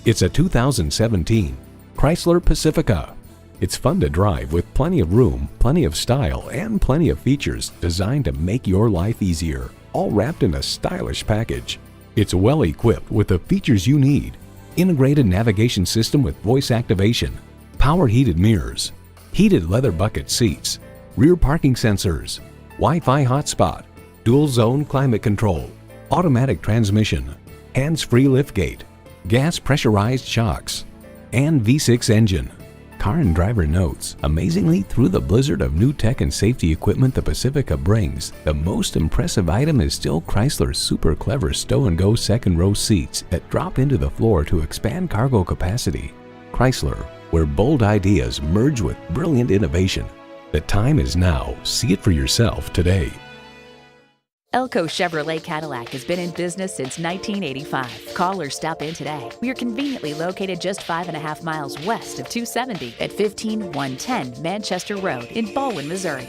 It's a 2017 Chrysler Pacifica. It's fun to drive with plenty of room, plenty of style, and plenty of features designed to make your life easier, all wrapped in a stylish package. It's well equipped with the features you need: integrated navigation system with voice activation, power heated mirrors, heated leather bucket seats, rear parking sensors, Wi-Fi hotspot, dual zone climate control, automatic transmission, hands-free liftgate, gas pressurized shocks, and V6 engine. Car and Driver notes, amazingly, through the blizzard of new tech and safety equipment the Pacifica brings, the most impressive item is still Chrysler's super clever stow-and-go second row seats that drop into the floor to expand cargo capacity. Chrysler, where bold ideas merge with brilliant innovation. The time is now. See it for yourself today. ELCO Chevrolet Cadillac has been in business since 1985. Call or stop in today. We are conveniently located just 5.5 miles west of 270 at 15110 Manchester Road in Baldwin, Missouri.